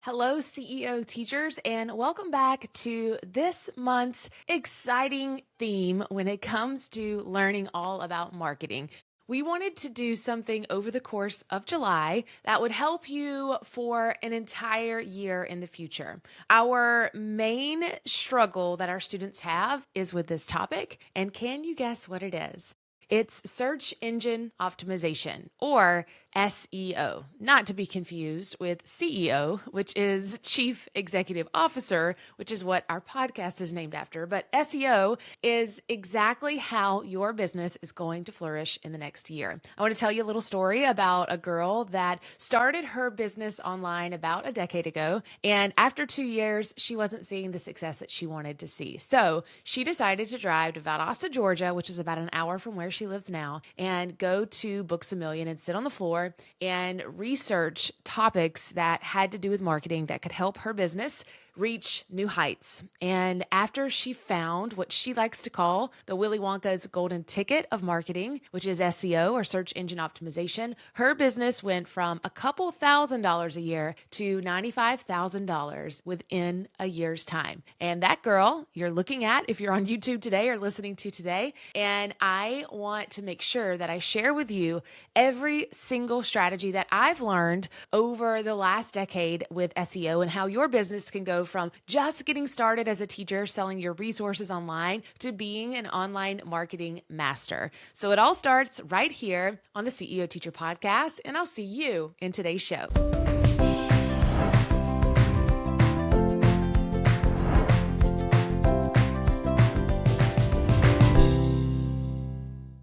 Hello, CEO teachers, and welcome back to this month's exciting theme when it comes to learning all about marketing. We wanted to do something over the course of July that would help you for an entire year in the future. Our main struggle that our students have is with this topic, and can you guess what it is? It's search engine optimization, or SEO, not to be confused with CEO, which is Chief Executive Officer, which is what our podcast is named after. But SEO is exactly how your business is going to flourish in the next year. I want to tell you a little story about a girl that started her business online about a decade ago. And after 2 years, she wasn't seeing the success that she wanted to see. So she decided to drive to Valdosta, Georgia, which is about an hour from where she lives now, and go to Books A Million and sit on the floor and research topics that had to do with marketing that could help her business reach new heights. And after she found what she likes to call the Willy Wonka's golden ticket of marketing, which is SEO, or search engine optimization, her business went from a couple $1,000s a year to $95,000 within a year's time. And that girl you're looking at, if you're on YouTube today or listening to today, and I want to make sure that I share with you every single strategy that I've learned over the last decade with SEO and how your business can go from just getting started as a teacher selling your resources online to being an online marketing master. So it all starts right here on the CEO Teacher Podcast, and I'll see you in today's show.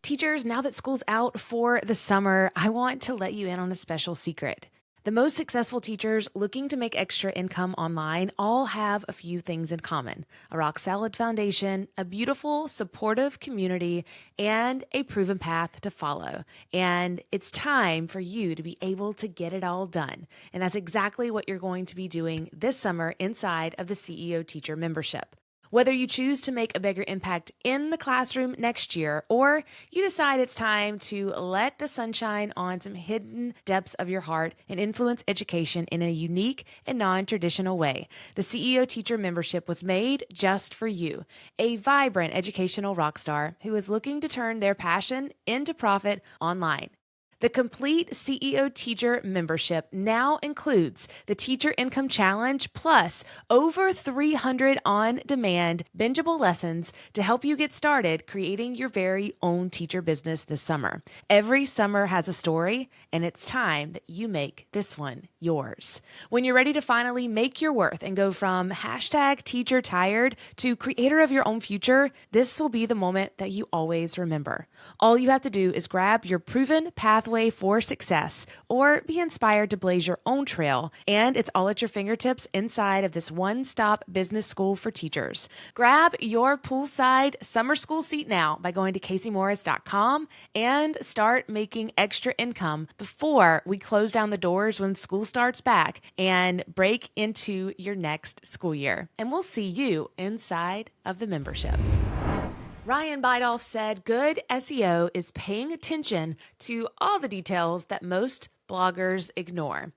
Teachers, now that school's out for the summer, I want to let you in on a special secret. The most successful teachers looking to make extra income online all have a few things in common: a rock-solid foundation, a beautiful, supportive community, and a proven path to follow. And it's time for you to be able to get it all done. And that's exactly what you're going to be doing this summer inside of the CEO Teacher membership. Whether you choose to make a bigger impact in the classroom next year, or you decide it's time to let the sunshine on some hidden depths of your heart and influence education in a unique and non-traditional way, the CEO Teacher membership was made just for you, a vibrant educational rock star who is looking to turn their passion into profit online. The complete CEO Teacher membership now includes the Teacher Income Challenge plus over 300 on-demand bingeable lessons to help you get started creating your very own teacher business this summer. Every summer has a story, and it's time that you make this one yours. When you're ready to finally make your worth and go from #teacher-tired to creator of your own future, this will be the moment that you always remember. All you have to do is grab your proven pathway for success or be inspired to blaze your own trail, and it's all at your fingertips inside of this one-stop business school for teachers. Grab your poolside summer school seat now by going to caseymorris.com and start making extra income before we close down the doors when school starts back and break into your next school year. And we'll see you inside of the membership. Ryan Bidoff said, "Good SEO is paying attention to all the details that most bloggers ignore."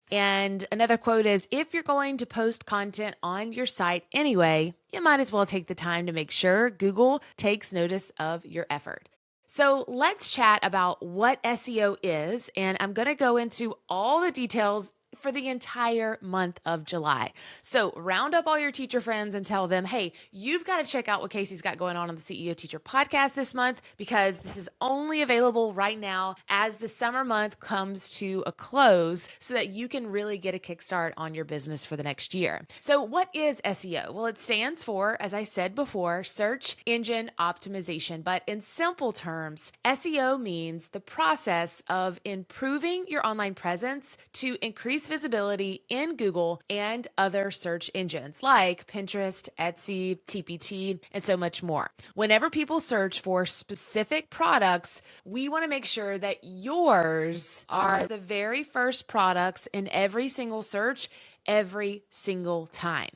And another quote is, "If you're going to post content on your site anyway, you might as well take the time to make sure Google takes notice of your effort." So let's chat about what SEO is, and I'm going to go into all the details for the entire month of July. So round up all your teacher friends and tell them, hey, you've got to check out what Casey's got going on the CEO Teacher Podcast this month, because this is only available right now as the summer month comes to a close so that you can really get a kickstart on your business for the next year. So what is SEO? Well, it stands for, as I said before, search engine optimization. But in simple terms, SEO means the process of improving your online presence to increase visibility in Google and other search engines like Pinterest, Etsy, TPT, and so much more. Whenever people search for specific products, we want to make sure that yours are the very first products in every single search every single time.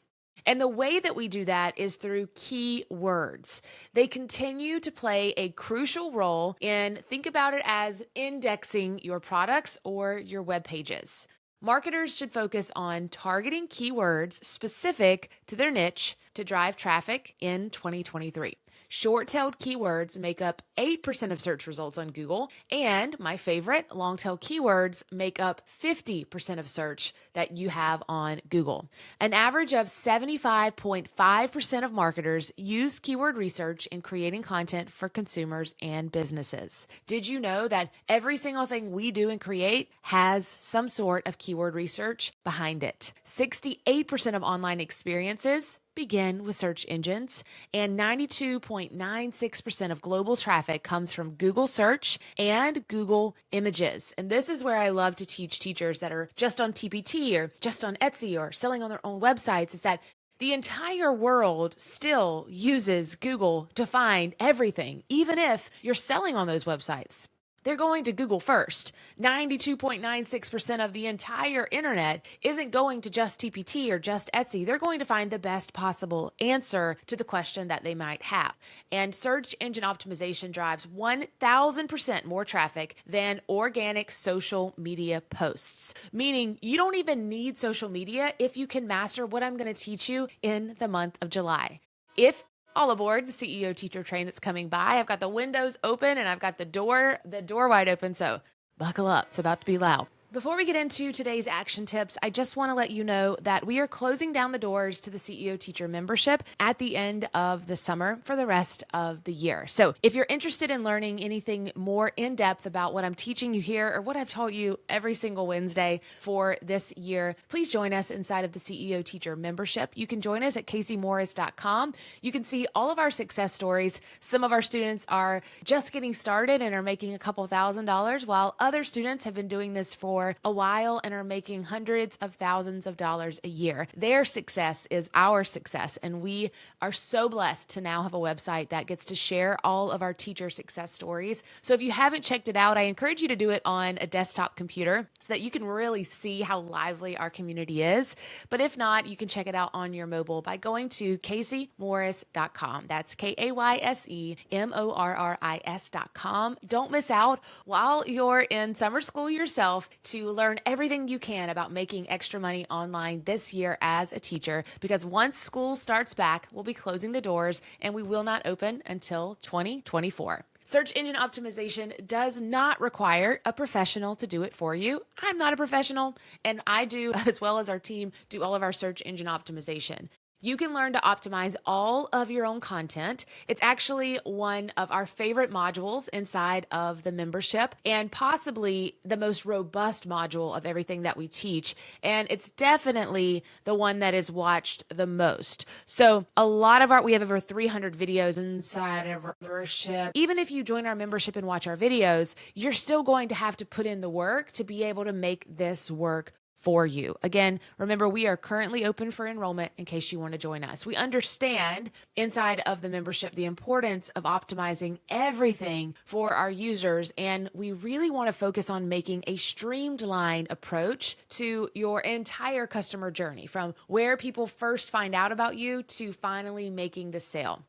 And the way that we do that is through keywords. They continue to play a crucial role in, think about it as indexing your products or your web pages. Marketers should focus on targeting keywords specific to their niche to drive traffic in 2023. Short-tailed keywords make up 8% of search results on Google, and my favorite, long-tail keywords make up 50% of search that you have on Google. An average of 75.5% of marketers use keyword research in creating content for consumers and businesses. Did you know that every single thing we do and create has some sort of keyword research behind it? 68% of online experiences begin with search engines, and 92.96% of global traffic comes from Google search and Google images. And this is where I love to teach teachers that are just on TPT or just on Etsy or selling on their own websites, is that the entire world still uses Google to find everything, even if you're selling on those websites. They're going to Google first. 92.96% of the entire internet isn't going to just TPT or just Etsy. They're going to find the best possible answer to the question that they might have. And search engine optimization drives 1,000% more traffic than organic social media posts, meaning you don't even need social media if you can master what I'm going to teach you in the month of July. If all aboard the CEO teacher train that's coming by. I've got the windows open and I've got the door wide open. So buckle up. It's about to be loud. Before we get into today's action tips, I just want to let you know that we are closing down the doors to the CEO Teacher membership at the end of the summer for the rest of the year. So if you're interested in learning anything more in depth about what I'm teaching you here or what I've taught you every single Wednesday for this year, please join us inside of the CEO Teacher membership. You can join us at caseymorris.com. You can see all of our success stories. Some of our students are just getting started and are making a couple $1,000s, while other students have been doing this for a while and are making hundreds of thousands of dollars a year. Their success is our success, and we are so blessed to now have a website that gets to share all of our teacher success stories. So if you haven't checked it out, I encourage you to do it on a desktop computer so that you can really see how lively our community is. But if not, you can check it out on your mobile by going to caseymorris.com. That's KAYSEMORRIS.com. Don't miss out while you're in summer school yourself to learn everything you can about making extra money online this year as a teacher, because once school starts back, we'll be closing the doors and we will not open until 2024. Search engine optimization does not require a professional to do it for you. I'm not a professional, and I do, as well as our team, do all of our search engine optimization. You can learn to optimize all of your own content. It's actually one of our favorite modules inside of the membership and possibly the most robust module of everything that we teach. And it's definitely the one that is watched the most. So we have over 300 videos inside of our membership. Even if you join our membership and watch our videos, you're still going to have to put in the work to be able to make this work for you. Again, remember, we are currently open for enrollment in case you want to join us. We understand inside of the membership the importance of optimizing everything for our users, and we really want to focus on making a streamlined approach to your entire customer journey, from where people first find out about you to finally making the sale.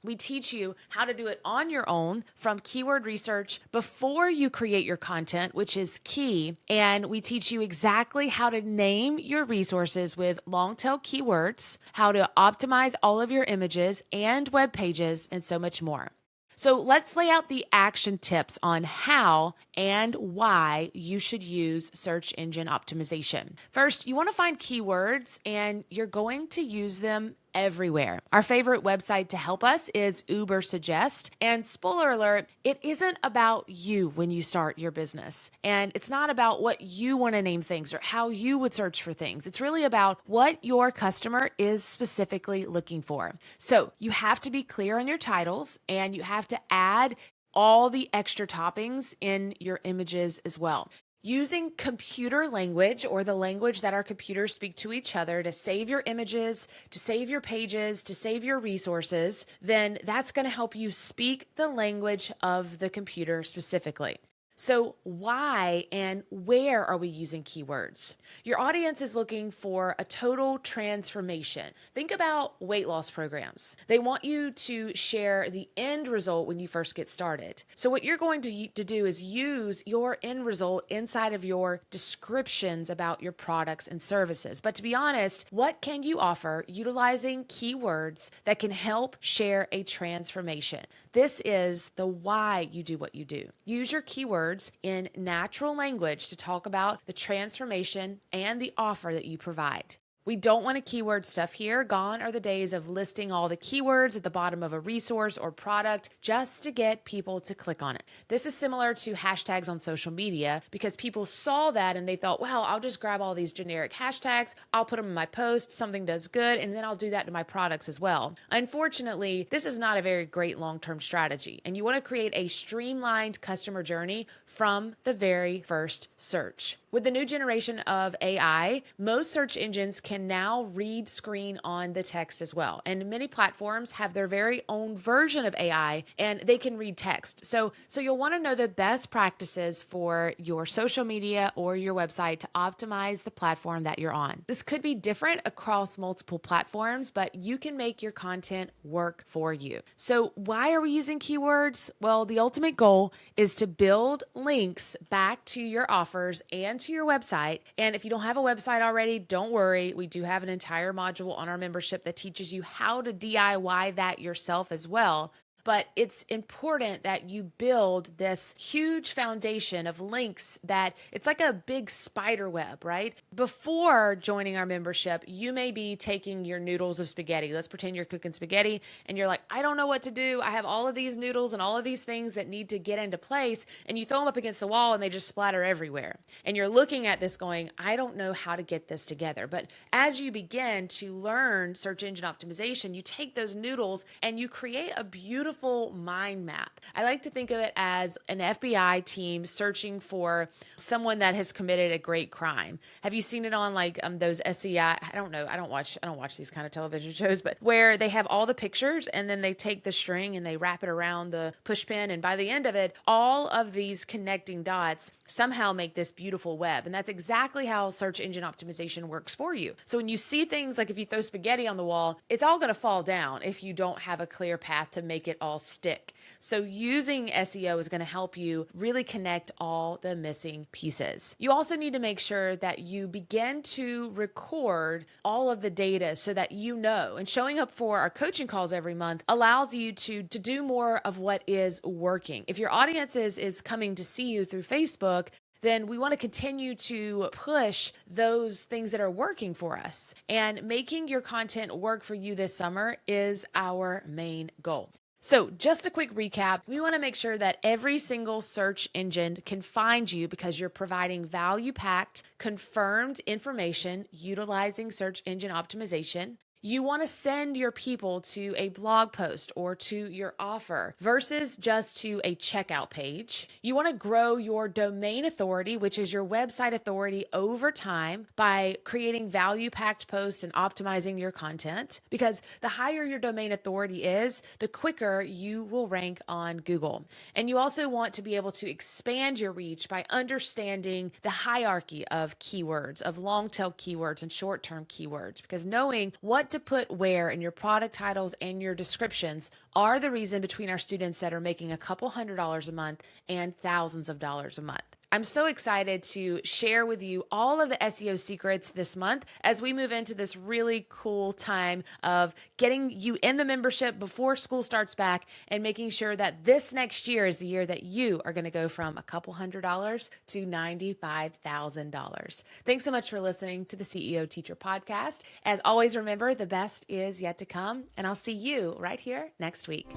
We teach you how to do it on your own from keyword research before you create your content, which is key. And we teach you exactly how to name your resources with long tail keywords, how to optimize all of your images and web pages, and so much more. So let's lay out the action tips on how and why you should use search engine optimization. First, you want to find keywords, and you're going to use them everywhere. Our favorite website to help us is Ubersuggest. And spoiler alert, it isn't about you when you start your business. And it's not about what you want to name things or how you would search for things. It's really about what your customer is specifically looking for. So you have to be clear on your titles, and you have to add all the extra toppings in your images as well. Using computer language, or the language that our computers speak to each other, to save your images, to save your pages, to save your resources, then that's going to help you speak the language of the computer specifically. So, why and where are we using keywords? Your audience is looking for a total transformation. Think about weight loss programs. They want you to share the end result when you first get started. So, what you're going to do is use your end result inside of your descriptions about your products and services. But to be honest, what can you offer utilizing keywords that can help share a transformation? This is the why you do what you do. Use your keywords in natural language to talk about the transformation and the offer that you provide. We don't want to keyword stuff here. Gone are the days of listing all the keywords at the bottom of a resource or product just to get people to click on it. This is similar to hashtags on social media because people saw that and they thought, wow, I'll just grab all these generic hashtags, I'll put them in my post, something does good, and then I'll do that to my products as well. Unfortunately, this is not a very great long-term strategy, and you want to create a streamlined customer journey from the very first search. With the new generation of AI, most search engines can now read screen on the text as well. And many platforms have their very own version of AI and they can read text. So you'll want to know the best practices for your social media or your website to optimize the platform that you're on. This could be different across multiple platforms, but you can make your content work for you. So why are we using keywords? Well, the ultimate goal is to build links back to your offers and to your website. And if you don't have a website already, don't worry. We do have an entire module on our membership that teaches you how to DIY that yourself as well. But it's important that you build this huge foundation of links that it's like a big spider web, right? Before joining our membership, you may be taking your noodles of spaghetti. Let's pretend you're cooking spaghetti and you're like, I don't know what to do. I have all of these noodles and all of these things that need to get into place. And you throw them up against the wall and they just splatter everywhere. And you're looking at this going, I don't know how to get this together. But as you begin to learn search engine optimization, you take those noodles and you create a beautiful mind map. I like to think of it as an FBI team searching for someone that has committed a great crime. Have you seen it on like those SEI? I don't know. I don't watch these kind of television shows, but where they have all the pictures and then they take the string and they wrap it around the push pin, and by the end of it, all of these connecting dots somehow make this beautiful web. And that's exactly how search engine optimization works for you. So when you see things like if you throw spaghetti on the wall, it's all going to fall down if you don't have a clear path to make it all stick. So using SEO is going to help you really connect all the missing pieces. You also need to make sure that you begin to record all of the data so that you know, and showing up for our coaching calls every month allows you to do more of what is working. If your audience is coming to see you through Facebook, then we want to continue to push those things that are working for us. And making your content work for you this summer is our main goal. So just a quick recap, we want to make sure that every single search engine can find you because you're providing value-packed, confirmed information utilizing search engine optimization. You want to send your people to a blog post or to your offer versus just to a checkout page. You want to grow your domain authority, which is your website authority, over time by creating value-packed posts and optimizing your content, because the higher your domain authority is, the quicker you will rank on Google. And you also want to be able to expand your reach by understanding the hierarchy of keywords, of long-tail keywords and short-term keywords, because knowing what to put where in your product titles and your descriptions are the reason between our students that are making a couple $100s a month and thousands of dollars a month. I'm so excited to share with you all of the SEO secrets this month as we move into this really cool time of getting you in the membership before school starts back and making sure that this next year is the year that you are going to go from a couple $100s to $95,000. Thanks so much for listening to the CEO Teacher Podcast. As always, remember, the best is yet to come, and I'll see you right here next week.